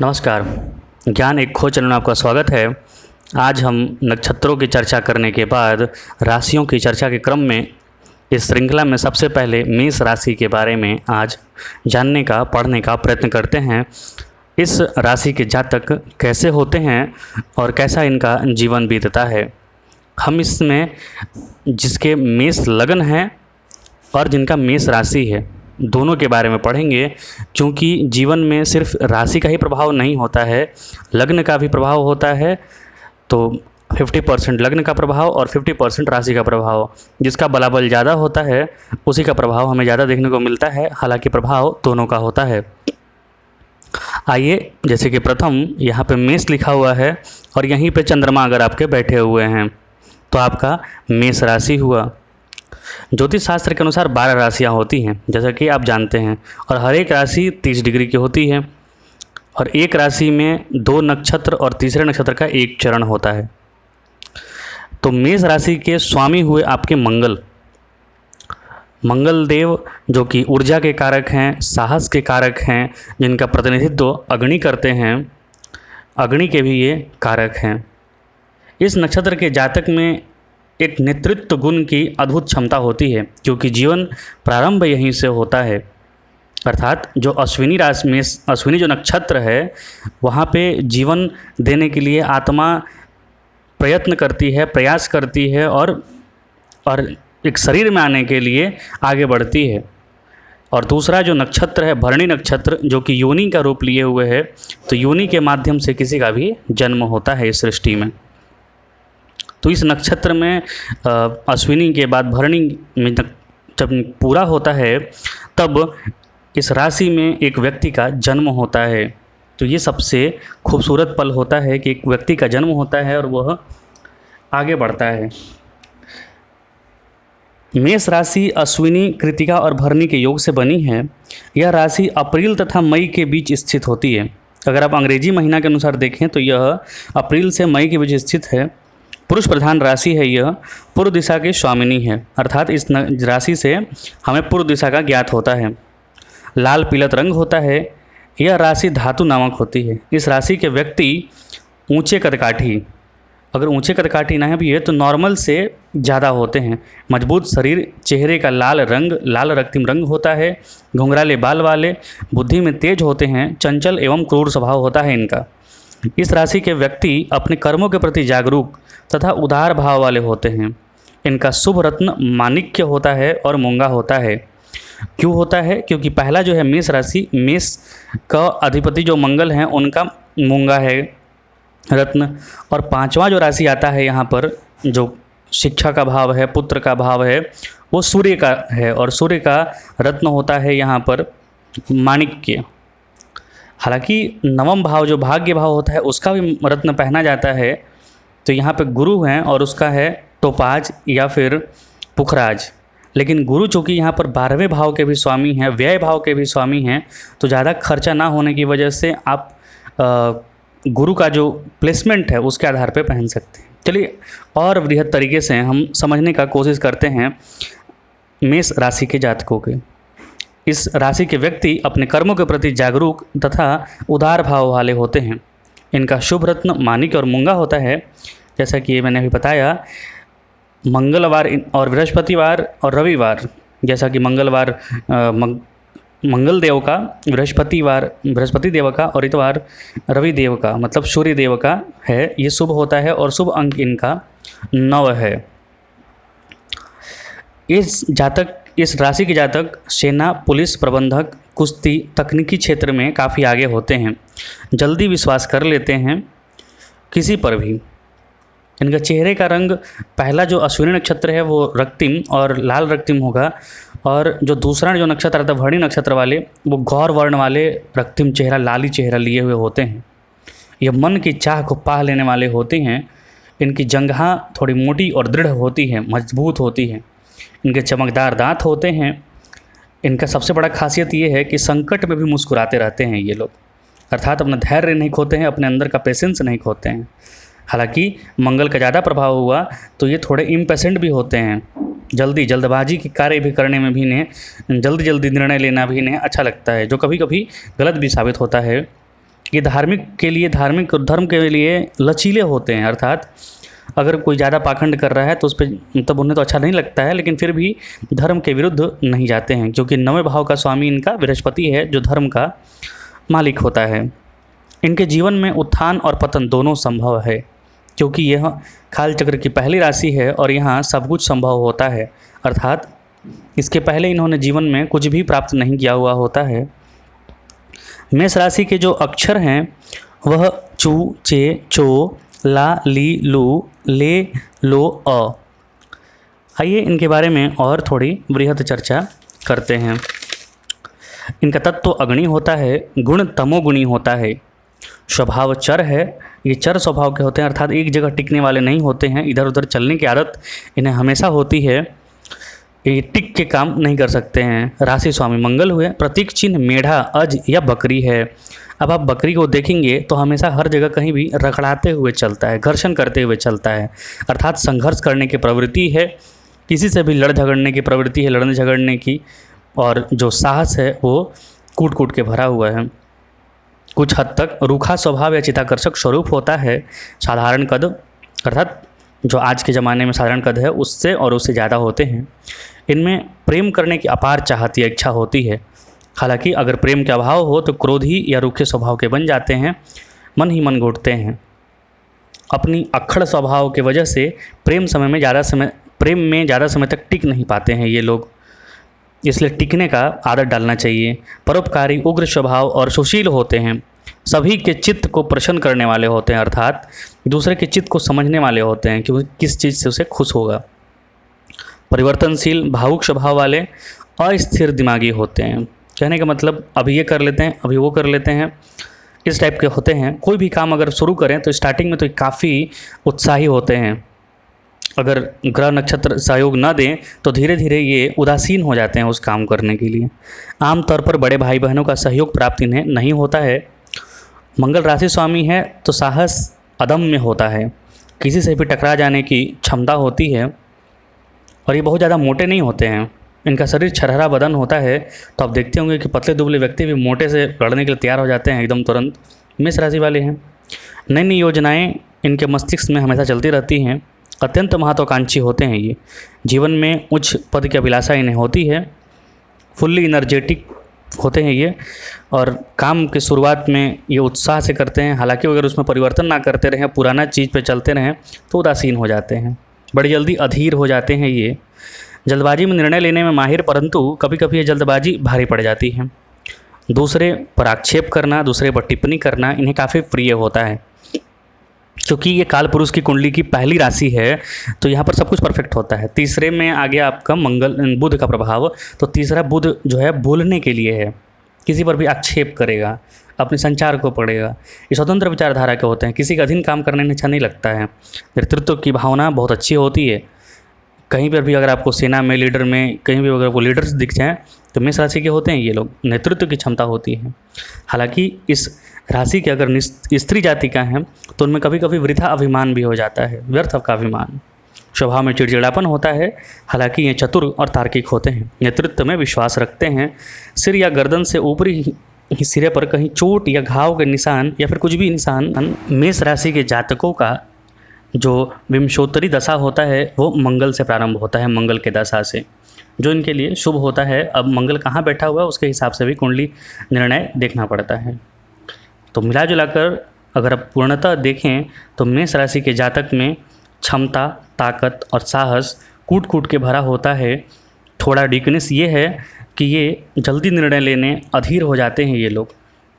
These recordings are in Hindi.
नमस्कार। ज्ञान एक खोज चैनल में आपका स्वागत है। आज हम नक्षत्रों की चर्चा करने के बाद राशियों की चर्चा के क्रम में इस श्रृंखला में सबसे पहले मेष राशि के बारे में आज जानने का पढ़ने का प्रयत्न करते हैं। इस राशि के जातक कैसे होते हैं और कैसा इनका जीवन बीतता है। हम इसमें जिसके मेष लग्न है और जिनका मेष राशि है दोनों के बारे में पढ़ेंगे, क्योंकि जीवन में सिर्फ राशि का ही प्रभाव नहीं होता है, लग्न का भी प्रभाव होता है। तो 50% लग्न का प्रभाव और 50% राशि का प्रभाव, जिसका बलाबल ज़्यादा होता है उसी का प्रभाव हमें ज़्यादा देखने को मिलता है। हालांकि प्रभाव दोनों का होता है। आइए, जैसे कि प्रथम यहाँ पे मेष लिखा हुआ है और यहीं पे चंद्रमा अगर आपके बैठे हुए हैं तो आपका मेष राशि हुआ। ज्योतिष शास्त्र के अनुसार 12 राशियाँ होती हैं, जैसा कि आप जानते हैं, और हर एक राशि 30 डिग्री की होती है और एक राशि में 2 नक्षत्र और तीसरे नक्षत्र का एक चरण होता है। तो मेष राशि के स्वामी हुए आपके मंगल देव, जो कि ऊर्जा के कारक हैं, साहस के कारक हैं, जिनका प्रतिनिधित्व अग्नि करते हैं। अग्नि के भी ये कारक हैं। इस नक्षत्र के जातक में एक नेतृत्व गुण की अद्भुत क्षमता होती है, क्योंकि जीवन प्रारंभ यहीं से होता है। अर्थात जो अश्विनी राशि में अश्विनी जो नक्षत्र है वहाँ पे जीवन देने के लिए आत्मा प्रयत्न करती है, प्रयास करती है और एक शरीर में आने के लिए आगे बढ़ती है। और दूसरा जो नक्षत्र है भरणी नक्षत्र, जो कि योनि का रूप लिए हुए है, तो योनि के माध्यम से किसी का भी जन्म होता है इस सृष्टि में। तो इस नक्षत्र में अश्विनी के बाद भरणी में जब पूरा होता है तब इस राशि में एक व्यक्ति का जन्म होता है। तो ये सबसे खूबसूरत पल होता है कि एक व्यक्ति का जन्म होता है और वह आगे बढ़ता है। मेष राशि अश्विनी, कृतिका और भरणी के योग से बनी है। यह राशि अप्रैल तथा मई के बीच स्थित होती है। अगर आप अंग्रेजी महीना के अनुसार देखें तो यह अप्रैल से मई के बीच स्थित है। पुरुष प्रधान राशि है। यह पूर्व दिशा की स्वामिनी है, अर्थात इस राशि से हमें पूर्व दिशा का ज्ञात होता है। लाल पीलत रंग होता है। यह राशि धातु नामक होती है। इस राशि के व्यक्ति ऊंचे कदकाठी, अगर ऊंचे कदकाठी ना है भी है तो नॉर्मल से ज़्यादा होते हैं। मजबूत शरीर, चेहरे का लाल रंग, लाल रक्तिम रंग होता है। घुंघराले बाल वाले, बुद्धि में तेज होते हैं। चंचल एवं क्रूर स्वभाव होता है इनका। इस राशि के व्यक्ति अपने कर्मों के प्रति जागरूक तथा उदार भाव वाले होते हैं। इनका शुभ रत्न माणिक्य होता है और मूंगा होता है। क्यों होता है? क्योंकि पहला जो है मेष राशि, मेष का अधिपति जो मंगल हैं उनका मूंगा है रत्न, और 5वां जो राशि आता है यहाँ पर, जो शिक्षा का भाव है, पुत्र का भाव है, वो सूर्य का है और सूर्य का रत्न होता है यहाँ पर माणिक्य। हालांकि 9वां भाव जो भाग्य भाव होता है उसका भी रत्न पहना जाता है। तो यहाँ पे गुरु हैं और उसका है टोपाज या फिर पुखराज। लेकिन गुरु चूँकि यहाँ पर 12वें भाव के भी स्वामी हैं, व्यय भाव के भी स्वामी हैं, तो ज़्यादा खर्चा ना होने की वजह से आप गुरु का जो प्लेसमेंट है उसके आधार पे पहन सकते हैं। चलिए और वृहद तरीके से हम समझने का कोशिश करते हैं मेष राशि के जातकों के। इस राशि के व्यक्ति अपने कर्मों के प्रति जागरूक तथा उदार भाव वाले होते हैं। इनका शुभ रत्न माणिक्य और मूंगा होता है। जैसा कि मैंने अभी बताया, मंगलवार और बृहस्पतिवार और रविवार, जैसा कि मंगलवार मंगल देव का, बृहस्पतिवार बृहस्पति देव का और इतवार रवि देव का, मतलब सूर्य देव का है, ये शुभ होता है और शुभ अंक इनका 9 है। इस राशि के जातक सेना, पुलिस, प्रबंधक, कुश्ती, तकनीकी क्षेत्र में काफ़ी आगे होते हैं। जल्दी विश्वास कर लेते हैं किसी पर भी। इनका चेहरे का रंग, पहला जो अश्विनी नक्षत्र है वो रक्तिम और लाल रक्तिम होगा, और जो दूसरा जो नक्षत्र आता है भरणी नक्षत्र वाले, वो गौर वर्ण वाले रक्तिम चेहरा, लाली चेहरा लिए हुए होते हैं। यह मन की चाह को पा लेने वाले होते हैं। इनकी जंघा थोड़ी मोटी और दृढ़ होती है, मजबूत होती है। इनके चमकदार दांत होते हैं। इनका सबसे बड़ा खासियत ये है कि संकट में भी मुस्कुराते रहते हैं ये लोग, अर्थात अपना धैर्य नहीं खोते हैं, अपने अंदर का पेशेंस नहीं खोते हैं। हालांकि मंगल का ज़्यादा प्रभाव हुआ तो ये थोड़े इम्पेशेंट भी होते हैं। जल्दबाजी की कार्य भी करने में भी इन्हें जल्दी निर्णय लेना भी इन्हें अच्छा लगता है, जो कभी कभी गलत भी साबित होता है। ये धार्मिक धर्म के लिए लचीले होते हैं, अर्थात अगर कोई ज़्यादा पाखंड कर रहा है तो उस पर मतलब उन्हें तो अच्छा नहीं लगता है, लेकिन फिर भी धर्म के विरुद्ध नहीं जाते हैं, क्योंकि नवे भाव का स्वामी इनका बृहस्पति है जो धर्म का मालिक होता है। इनके जीवन में उत्थान और पतन दोनों संभव है, क्योंकि यह काल चक्र की पहली राशि है और यहाँ सब कुछ संभव होता है, अर्थात इसके पहले इन्होंने जीवन में कुछ भी प्राप्त नहीं किया हुआ होता है। मेष राशि के जो अक्षर हैं वह चू, चे, चो, ला, ली, लू, ले, लो, अ। आइए इनके बारे में और थोड़ी बृहद चर्चा करते हैं। इनका तत्व अग्नि होता है, गुण तमोगुणी होता है, स्वभाव चर है, ये चर स्वभाव के होते हैं, अर्थात एक जगह टिकने वाले नहीं होते हैं, इधर उधर चलने की आदत इन्हें हमेशा होती है, ये टिक के काम नहीं कर सकते हैं। राशि स्वामी मंगल हुए, प्रतीक चिन्ह मेढ़ा, अज या बकरी है। अब आप बकरी को देखेंगे तो हमेशा हर जगह कहीं भी रखड़ाते हुए चलता है, घर्षण करते हुए चलता है, अर्थात संघर्ष करने की प्रवृत्ति है, किसी से भी लड़ झगड़ने की प्रवृत्ति है, लड़ने झगड़ने की, और जो साहस है वो कूट कूट के भरा हुआ है। कुछ हद तक रूखा स्वभाव या चिताकर्षक स्वरूप होता है। साधारण कद, अर्थात जो आज के ज़माने में साधारण कद है उससे और उससे ज़्यादा होते हैं। इनमें प्रेम करने की अपार चाहत या इच्छा होती है। हालांकि अगर प्रेम के अभाव हो तो क्रोधी या रूखे स्वभाव के बन जाते हैं, मन ही मन घुटते हैं। अपनी अक्खड़ स्वभाव की वजह से प्रेम में ज़्यादा समय तक टिक नहीं पाते हैं ये लोग, इसलिए टिकने का आदत डालना चाहिए। परोपकारी, उग्र स्वभाव और सुशील होते हैं। सभी के चित्त को प्रसन्न करने वाले होते हैं, अर्थात दूसरे के चित्त को समझने वाले होते हैं कि किस चीज़ से उसे खुश होगा। परिवर्तनशील, भावुक स्वभाव वाले, अस्थिर दिमागी होते हैं। कहने का मतलब अभी ये कर लेते हैं, अभी वो कर लेते हैं, इस टाइप के होते हैं। कोई भी काम अगर शुरू करें तो स्टार्टिंग में तो काफ़ी उत्साही होते हैं, अगर ग्रह नक्षत्र सहयोग न दें तो धीरे धीरे ये उदासीन हो जाते हैं उस काम करने के लिए। आमतौर पर बड़े भाई बहनों का सहयोग प्राप्त इन्हें नहीं होता है। मंगल राशि स्वामी है तो साहस अदम्य होता है, किसी से भी टकरा जाने की क्षमता होती है, और ये बहुत ज़्यादा मोटे नहीं होते हैं। इनका शरीर छरहरा बदन होता है, तो आप देखते होंगे कि पतले दुबले व्यक्ति भी मोटे से लड़ने के लिए तैयार हो जाते हैं एकदम तुरंत। मेष राशि वाले हैं। नई नई योजनाएं इनके मस्तिष्क में हमेशा चलती रहती हैं। अत्यंत महत्वाकांक्षी होते हैं ये, जीवन में उच्च पद की अभिलाषा इन्हें होती है। फुल्ली इनर्जेटिक होते हैं ये, और काम के शुरुआत में ये उत्साह से करते हैं। हालांकि अगर उसमें परिवर्तन ना करते रहें, पुराना चीज़ पे चलते रहें तो उदासीन हो जाते हैं। बड़ी जल्दी अधीर हो जाते हैं ये। जल्दबाजी में निर्णय लेने में माहिर, परंतु कभी कभी ये जल्दबाजी भारी पड़ जाती है। दूसरे पर आक्षेप करना, दूसरे पर टिप्पणी करना इन्हें काफ़ी प्रिय होता है। क्योंकि ये काल पुरुष की कुंडली की पहली राशि है तो यहाँ पर सब कुछ परफेक्ट होता है। तीसरे में आ गया आपका बुध का प्रभाव, तो तीसरा बुध जो है बोलने के लिए है, किसी पर भी आक्षेप करेगा, अपने संचार को पढ़ेगा। ये स्वतंत्र विचारधारा के होते हैं, किसी का अधीन काम करने में अच्छा नहीं लगता है। नेतृत्व की भावना बहुत अच्छी होती है। कहीं पर भी अगर आपको सेना में, लीडर में, कहीं भी अगर आपको लीडर्स दिख जाएँ तो मेष राशि के होते हैं ये लोग, नेतृत्व की क्षमता होती है। हालांकि इस राशि के अगर स्त्री जाति का है तो उनमें कभी कभी वृथा अभिमान भी हो जाता है, व्यर्थ का अभिमान। स्वभाव में चिड़चिड़ापन होता है। हालांकि ये चतुर और तार्किक होते हैं, नेतृत्व में विश्वास रखते हैं। सिर या गर्दन से ऊपरी सिरे पर कहीं चोट या घाव के निशान या फिर कुछ भी निशान, मेष राशि के जातकों का जो विंशोत्तरी दशा होता है वो मंगल से प्रारंभ होता है, मंगल के दशा से, जो इनके लिए शुभ होता है। अब मंगल कहाँ बैठा हुआ है उसके हिसाब से भी कुंडली निर्णय देखना पड़ता है। तो मिला जुलाकर अगर आप पूर्णतः देखें तो मेष राशि के जातक में क्षमता, ताकत और साहस कूट कूट के भरा होता है। थोड़ा वीकनेस ये है कि ये जल्दी निर्णय लेने अधीर हो जाते हैं ये लोग,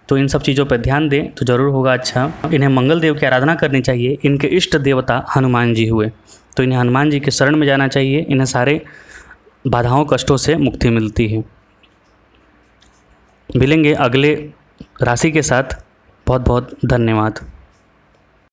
तो इन सब चीज़ों पर ध्यान दें तो ज़रूर होगा अच्छा। इन्हें मंगल देव की आराधना करनी चाहिए। इनके इष्ट देवता हनुमान जी हुए, तो इन्हें हनुमान जी के शरण में जाना चाहिए। इन्हें सारे बाधाओं कष्टों से मुक्ति मिलती है। मिलेंगे अगले राशि के साथ। बहुत बहुत धन्यवाद।